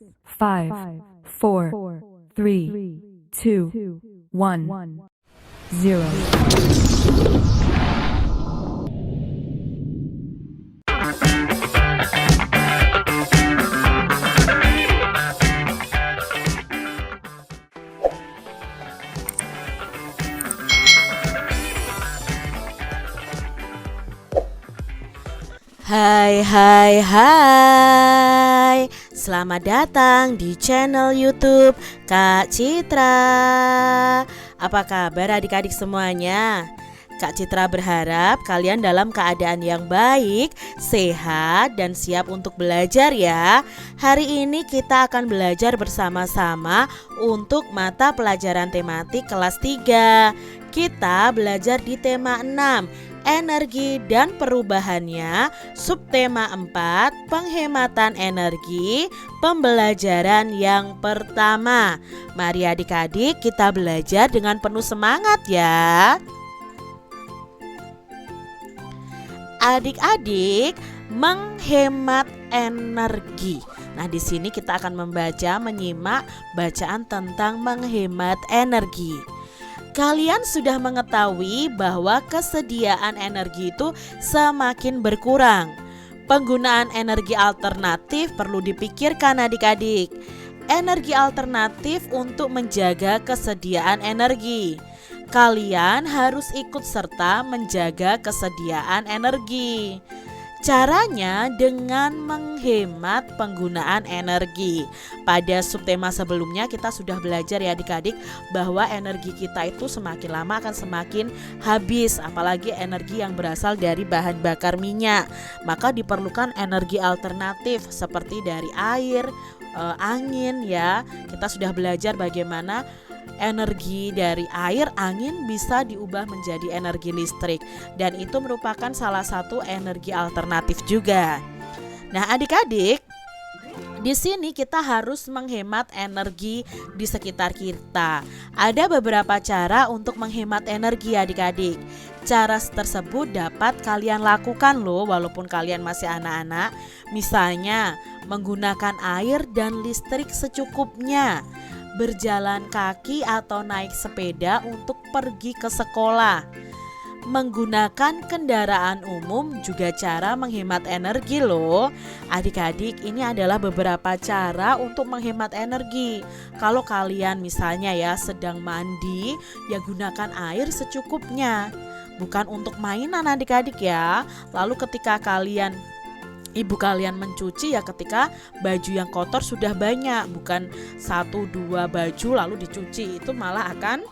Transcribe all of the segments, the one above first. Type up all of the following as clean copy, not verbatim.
5, 4, 3, 2, 1, 0. Hai, selamat datang di channel YouTube Kak Citra. Apa kabar adik-adik semuanya? Kak Citra berharap kalian dalam keadaan yang baik, sehat, dan siap untuk belajar ya. Hari ini kita akan belajar bersama-sama untuk mata pelajaran tematik kelas 3. Kita belajar di tema 6, energi dan perubahannya, subtema 4, penghematan energi, pembelajaran yang pertama. Mari adik-adik kita belajar dengan penuh semangat ya. Adik-adik, menghemat energi. Nah, di sini kita akan menyimak bacaan tentang menghemat energi. Kalian sudah mengetahui bahwa kesediaan energi itu semakin berkurang. Penggunaan energi alternatif perlu dipikirkan adik-adik. Energi alternatif untuk menjaga kesediaan energi. Kalian harus ikut serta menjaga kesediaan energi. Caranya dengan menghemat penggunaan energi. Pada subtema sebelumnya kita sudah belajar ya adik-adik bahwa energi kita itu semakin lama akan semakin habis, apalagi energi yang berasal dari bahan bakar minyak. Maka diperlukan energi alternatif seperti dari air, angin ya. Kita sudah belajar bagaimana energi dari air, angin bisa diubah menjadi energi listrik, dan itu merupakan salah satu energi alternatif juga. Nah, adik-adik, di sini kita harus menghemat energi di sekitar kita. Ada beberapa cara untuk menghemat energi adik-adik. Cara tersebut dapat kalian lakukan loh walaupun kalian masih anak-anak. Misalnya, menggunakan air dan listrik secukupnya. Berjalan kaki atau naik sepeda untuk pergi ke sekolah. Menggunakan kendaraan umum juga cara menghemat energi loh. Adik-adik, ini adalah beberapa cara untuk menghemat energi. Kalau kalian misalnya ya sedang mandi, ya gunakan air secukupnya. Bukan untuk mainan adik-adik ya. Lalu ketika ibu kalian mencuci ya ketika baju yang kotor sudah banyak, bukan 1-2 baju lalu dicuci, itu malah akan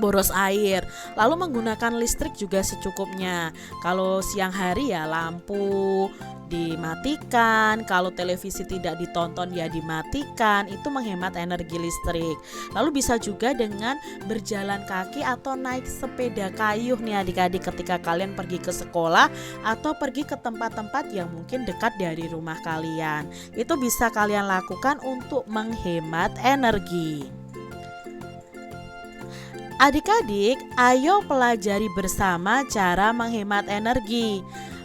boros air. Lalu menggunakan listrik juga secukupnya. Kalau siang hari ya lampu dimatikan, kalau televisi tidak ditonton ya dimatikan, itu menghemat energi listrik. Lalu bisa juga dengan berjalan kaki atau naik sepeda kayu nih adik-adik ketika kalian pergi ke sekolah atau pergi ke tempat-tempat yang mungkin dekat dari rumah kalian. Itu bisa kalian lakukan untuk menghemat energi. Adik-adik, ayo pelajari bersama cara menghemat energi.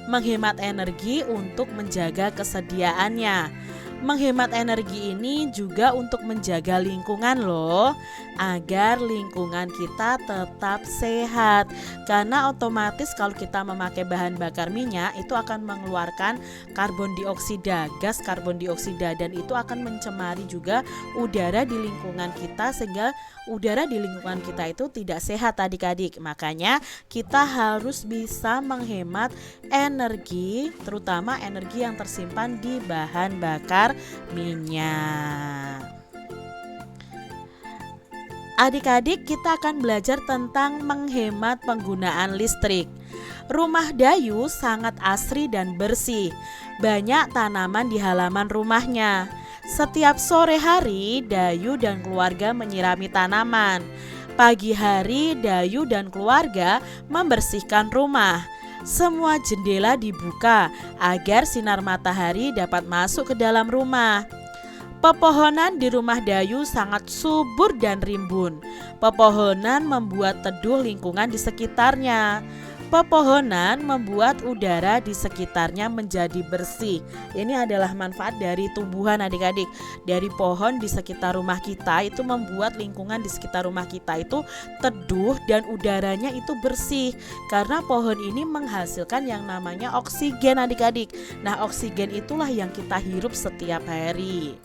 Menghemat energi untuk menjaga kesediaannya. Menghemat energi ini juga untuk menjaga lingkungan loh, agar lingkungan kita tetap sehat. Karena otomatis kalau kita memakai bahan bakar minyak itu akan mengeluarkan karbon dioksida, gas karbon dioksida, dan itu akan mencemari juga udara di lingkungan kita sehingga udara di lingkungan kita itu tidak sehat adik-adik. Makanya kita harus bisa menghemat energi, terutama energi yang tersimpan di bahan bakar minyak. Adik-adik, kita akan belajar tentang menghemat penggunaan listrik. Rumah Dayu sangat asri dan bersih. Banyak tanaman di halaman rumahnya. Setiap sore hari, Dayu dan keluarga menyirami tanaman. Pagi hari, Dayu dan keluarga membersihkan rumah. Semua jendela dibuka agar sinar matahari dapat masuk ke dalam rumah. Pepohonan di rumah Dayu sangat subur dan rimbun. Pepohonan membuat teduh lingkungan di sekitarnya. Pepohonan membuat udara di sekitarnya menjadi bersih. Ini adalah manfaat dari tumbuhan adik-adik. Dari pohon di sekitar rumah kita itu membuat lingkungan di sekitar rumah kita itu teduh dan udaranya itu bersih. Karena pohon ini menghasilkan yang namanya oksigen adik-adik. Nah, oksigen itulah yang kita hirup setiap hari.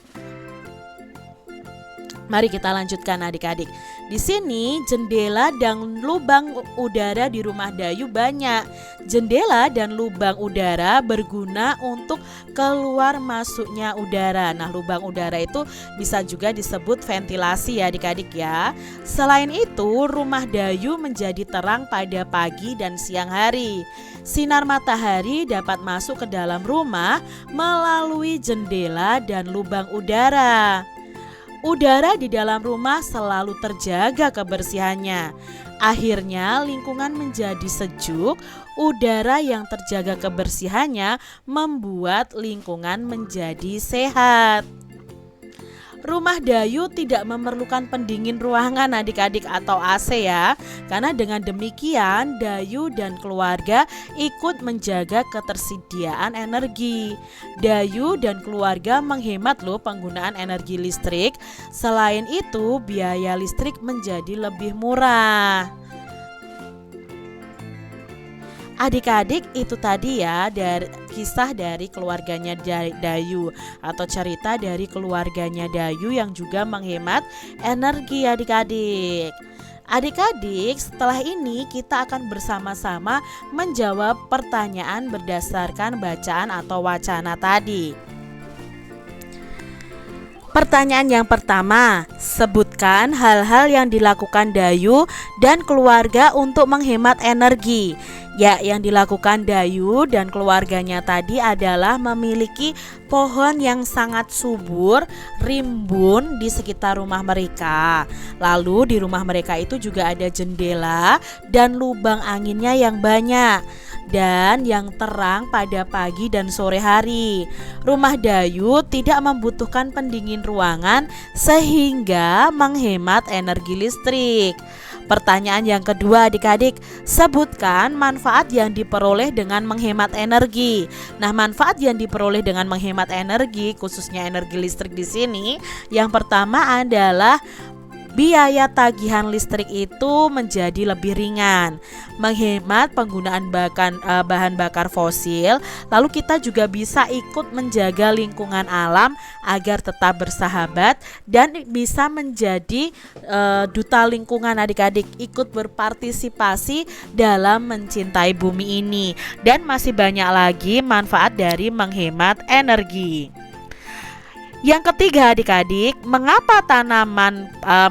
Mari kita lanjutkan adik-adik. Di sini jendela dan lubang udara di rumah Dayu banyak. Jendela dan lubang udara berguna untuk keluar masuknya udara. Nah, lubang udara itu bisa juga disebut ventilasi ya adik-adik ya. Selain itu, rumah Dayu menjadi terang pada pagi dan siang hari. Sinar matahari dapat masuk ke dalam rumah melalui jendela dan lubang udara. Udara di dalam rumah selalu terjaga kebersihannya. Akhirnya lingkungan menjadi sejuk. Udara yang terjaga kebersihannya membuat lingkungan menjadi sehat. Rumah Dayu tidak memerlukan pendingin ruangan adik-adik atau AC ya. Karena dengan demikian Dayu dan keluarga ikut menjaga ketersediaan energi. Dayu dan keluarga menghemat loh penggunaan energi listrik. Selain itu biaya listrik menjadi lebih murah. Adik-adik, itu tadi ya dari kisah dari keluarganya Dayu atau cerita dari keluarganya Dayu yang juga menghemat energi adik-adik. Adik-adik, setelah ini kita akan bersama-sama menjawab pertanyaan berdasarkan bacaan atau wacana tadi. Pertanyaan yang pertama, sebutkan hal-hal yang dilakukan Dayu dan keluarga untuk menghemat energi. Ya, yang dilakukan Dayu dan keluarganya tadi adalah memiliki pohon yang sangat subur, rimbun di sekitar rumah mereka. Lalu di rumah mereka itu juga ada jendela dan lubang anginnya yang banyak dan yang terang pada pagi dan sore hari. Rumah Dayu tidak membutuhkan pendingin ruangan sehingga menghemat energi listrik. Pertanyaan yang kedua adik-adik, sebutkan manfaat yang diperoleh dengan menghemat energi. Nah, manfaat yang diperoleh dengan menghemat energi, khususnya energi listrik di sini, yang pertama adalah biaya tagihan listrik itu menjadi lebih ringan, menghemat penggunaan bahan bakar fosil. Lalu kita juga bisa ikut menjaga lingkungan alam agar tetap bersahabat dan bisa menjadi duta lingkungan adik-adik, ikut berpartisipasi dalam mencintai bumi ini. Dan masih banyak lagi manfaat dari menghemat energi. Yang ketiga adik-adik, mengapa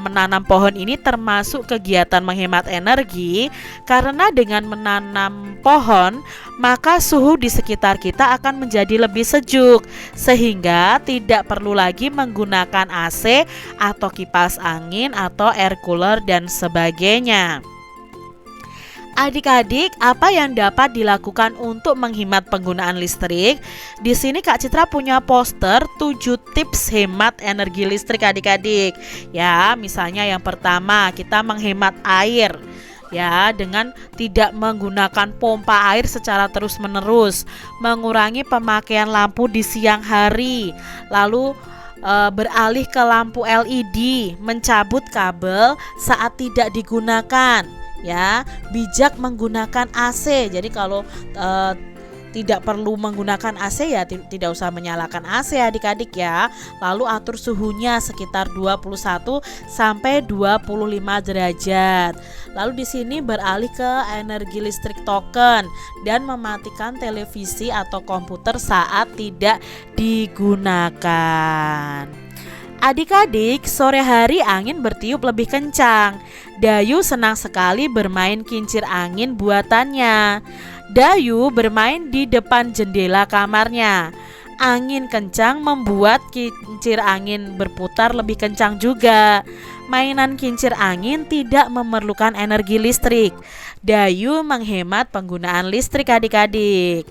menanam pohon ini termasuk kegiatan menghemat energi? Karena dengan menanam pohon, maka suhu di sekitar kita akan menjadi lebih sejuk, sehingga tidak perlu lagi menggunakan AC atau kipas angin atau air cooler dan sebagainya. Adik-adik, apa yang dapat dilakukan untuk menghemat penggunaan listrik? Di sini Kak Citra punya poster 7 tips hemat energi listrik adik-adik. Ya, misalnya yang pertama, kita menghemat air. Ya, dengan tidak menggunakan pompa air secara terus-menerus, mengurangi pemakaian lampu di siang hari, lalu beralih ke lampu LED, mencabut kabel saat tidak digunakan. Ya, bijak menggunakan AC. Jadi kalau tidak perlu menggunakan AC ya tidak usah menyalakan AC adik-adik ya. Lalu atur suhunya sekitar 21 sampai 25 derajat. Lalu di sini beralih ke energi listrik token dan mematikan televisi atau komputer saat tidak digunakan. Adik-adik, sore hari angin bertiup lebih kencang. Dayu senang sekali bermain kincir angin buatannya. Dayu bermain di depan jendela kamarnya. Angin kencang membuat kincir angin berputar lebih kencang juga. Mainan kincir angin tidak memerlukan energi listrik. Dayu menghemat penggunaan listrik adik-adik.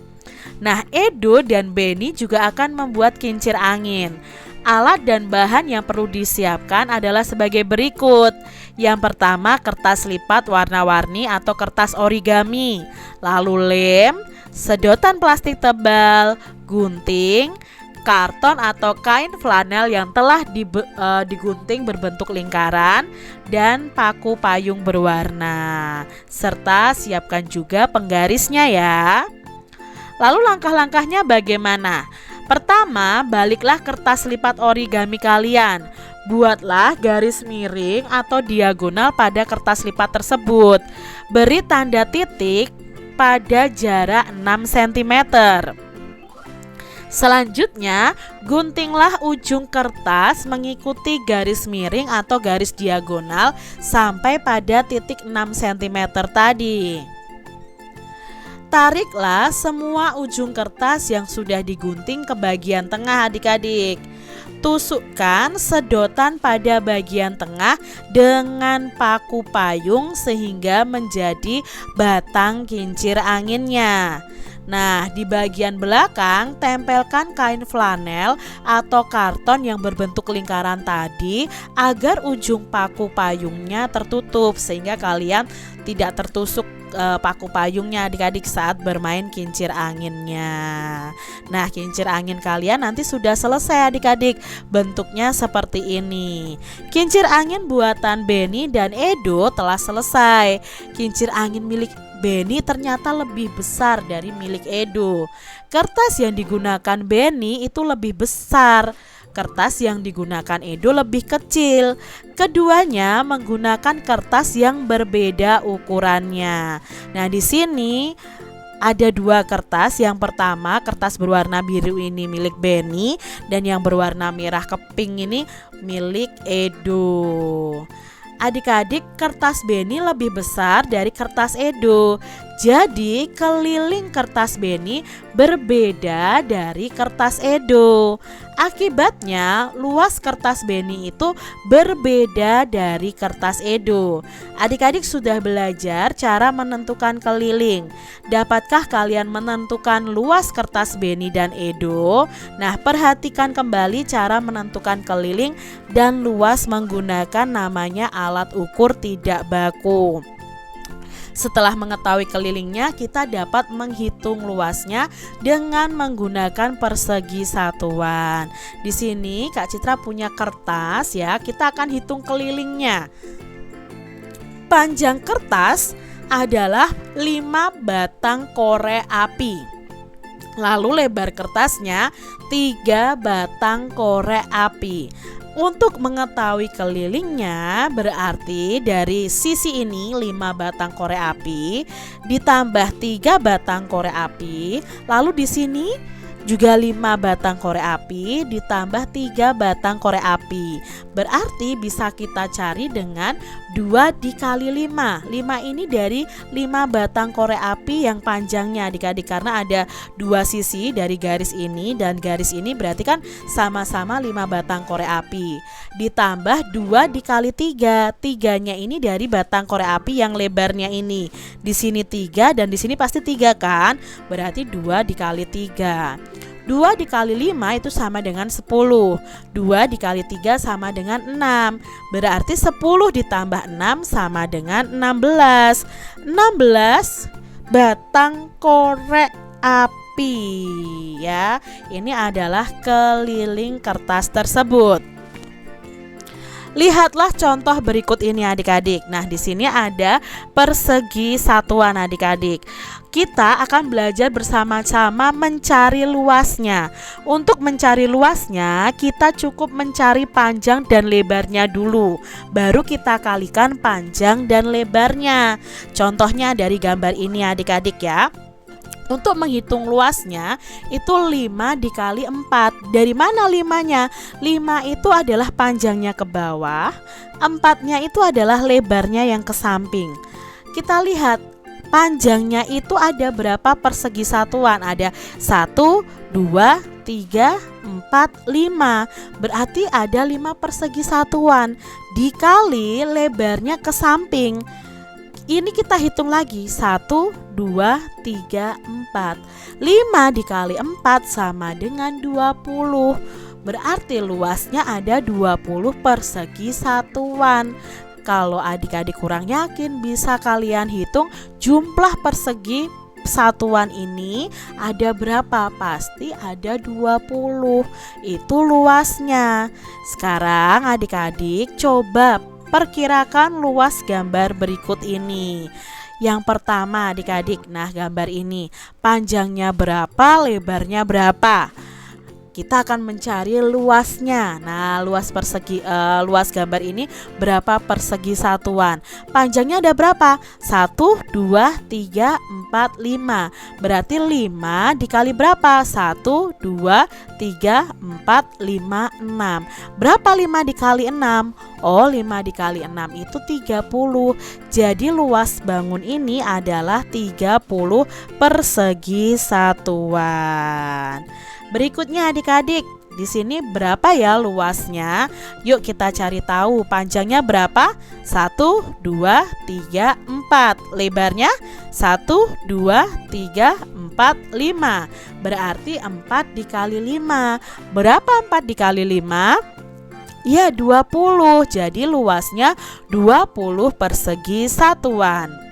Nah, Edo dan Benny juga akan membuat kincir angin. Alat dan bahan yang perlu disiapkan adalah sebagai berikut. Yang pertama, kertas lipat warna-warni atau kertas origami, lalu lem, sedotan plastik tebal, gunting, karton atau kain flanel yang telah digunting berbentuk lingkaran, dan paku payung berwarna. Serta siapkan juga penggarisnya ya. Lalu langkah-langkahnya bagaimana? Pertama, baliklah kertas lipat origami kalian. Buatlah garis miring atau diagonal pada kertas lipat tersebut. Beri tanda titik pada jarak 6 cm. Selanjutnya, guntinglah ujung kertas mengikuti garis miring atau garis diagonal sampai pada titik 6 cm tadi. Tariklah semua ujung kertas yang sudah digunting ke bagian tengah adik-adik. Tusukkan sedotan pada bagian tengah dengan paku payung sehingga menjadi batang kincir anginnya. Nah, di bagian belakang tempelkan kain flanel atau karton yang berbentuk lingkaran tadi agar ujung paku payungnya tertutup sehingga kalian tidak tertusuk paku payungnya adik-adik saat bermain kincir anginnya. Nah, kincir angin kalian nanti sudah selesai adik-adik. Bentuknya seperti ini. Kincir angin buatan Benny dan Edo telah selesai. Kincir angin milik Benny ternyata lebih besar dari milik Edo. Kertas yang digunakan Benny itu lebih besar. Kertas yang digunakan Edo lebih kecil. Keduanya menggunakan kertas yang berbeda ukurannya. Nah, di sini ada dua kertas. Yang pertama, kertas berwarna biru ini milik Benny dan yang berwarna merah keping ini milik Edo. Adik-adik, kertas Benny lebih besar dari kertas Edo. Jadi keliling kertas Benny berbeda dari kertas Edo. Akibatnya luas kertas Benny itu berbeda dari kertas Edo. Adik-adik sudah belajar cara menentukan keliling. Dapatkah kalian menentukan luas kertas Benny dan Edo? Nah, perhatikan kembali cara menentukan keliling dan luas menggunakan namanya alat ukur tidak baku. Setelah mengetahui kelilingnya, kita dapat menghitung luasnya dengan menggunakan persegi satuan. Di sini Kak Citra punya kertas ya, kita akan hitung kelilingnya. Panjang kertas adalah 5 batang korek api. Lalu lebar kertasnya 3 batang korek api. Untuk mengetahui kelilingnya berarti dari sisi ini 5 batang korek api ditambah 3 batang korek api, lalu di sini juga 5 batang korek api ditambah 3 batang korek api. Berarti bisa kita cari dengan 2 dikali 5. 5 ini dari 5 batang korek api yang panjangnya adik-adik, karena ada 2 sisi dari garis ini dan garis ini, berarti kan sama-sama 5 batang korek api. Ditambah 2 dikali 3. 3-nya ini dari batang korek api yang lebarnya ini. Di sini 3 dan di sini pasti 3 kan? Berarti 2 dikali 3. 2 dikali 5 itu sama dengan 10. 2 dikali 3 sama dengan 6. Berarti 10 ditambah 6 sama dengan 16. 16 batang korek api ya. Ini adalah keliling kertas tersebut. Lihatlah contoh berikut ini adik-adik. Nah, di sini ada persegi satuan adik-adik. Kita akan belajar bersama-sama mencari luasnya. Untuk mencari luasnya, kita cukup mencari panjang dan lebarnya dulu. Baru kita kalikan panjang dan lebarnya. Contohnya dari gambar ini adik-adik ya. Untuk menghitung luasnya itu 5 dikali 4. Dari mana 5-nya? 5 itu adalah panjangnya ke bawah, 4-nya itu adalah lebarnya yang ke samping. Kita lihat panjangnya itu ada berapa persegi satuan? Ada 1, 2, 3, 4, 5. Berarti ada 5 persegi satuan dikali lebarnya ke samping. Ini kita hitung lagi 1, 2, 3, 4. 5 dikali 4 sama dengan 20. Berarti luasnya ada 20 persegi satuan. Kalau adik-adik kurang yakin, bisa kalian hitung jumlah persegi satuan ini ada berapa? Pasti ada 20. Itu luasnya. Sekarang adik-adik coba perkirakan luas gambar berikut ini. Yang pertama adik-adik, nah gambar ini panjangnya berapa, lebarnya berapa? Kita akan mencari luasnya. Nah, luas gambar ini berapa persegi satuan? Panjangnya ada berapa? 1, 2, 3, 4, 5. Berarti 5 dikali berapa? 1, 2, 3, 4, 5, 6. Berapa 5 dikali 6? Oh, 5 dikali 6 itu 30. Jadi luas bangun ini adalah 30 persegi satuan. Berikutnya adik-adik, di sini berapa ya luasnya? Yuk kita cari tahu. Panjangnya berapa? 1, 2, 3, 4. Lebarnya 1, 2, 3, 4, 5. Berarti 4 dikali 5. Berapa 4 dikali 5? Ya 20. Jadi luasnya 20 persegi satuan.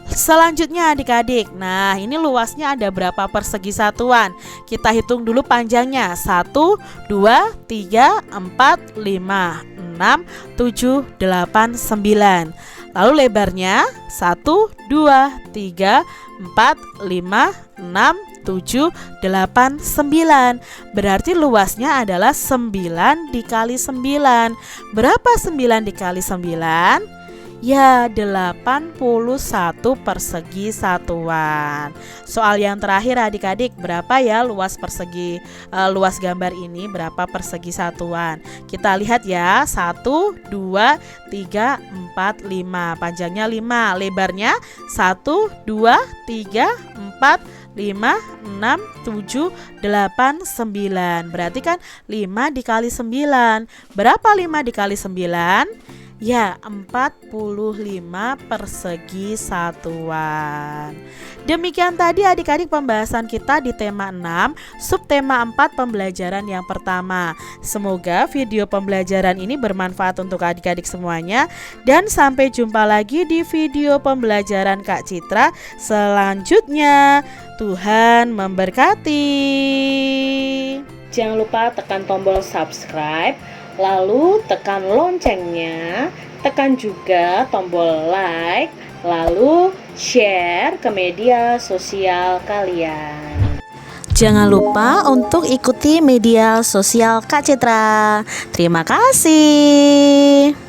Selanjutnya adik-adik, nah ini luasnya ada berapa persegi satuan? Kita hitung dulu panjangnya. 1, 2, 3, 4, 5, 6, 7, 8, 9. Lalu lebarnya 1, 2, 3, 4, 5, 6, 7, 8, 9. Berarti luasnya adalah 9 dikali 9. Berapa 9 dikali 9? Ya 81 persegi satuan. Soal yang terakhir adik-adik, berapa ya luas gambar ini, berapa persegi satuan? Kita lihat ya, 1, 2, 3, 4, 5. Panjangnya 5, lebarnya 1, 2, 3, 4, 5, 6, 7, 8, 9. Berarti kan 5 dikali 9. Berapa 5 dikali 9? Ya 45 persegi satuan. Demikian tadi adik-adik pembahasan kita di tema 6, subtema 4 pembelajaran yang pertama. Semoga video pembelajaran ini bermanfaat untuk adik-adik semuanya. Dan sampai jumpa lagi di video pembelajaran Kak Citra selanjutnya. Tuhan memberkati. Jangan lupa tekan tombol subscribe, lalu tekan loncengnya, tekan juga tombol like, lalu share ke media sosial kalian. Jangan lupa untuk ikuti media sosial Kak Citra. Terima kasih.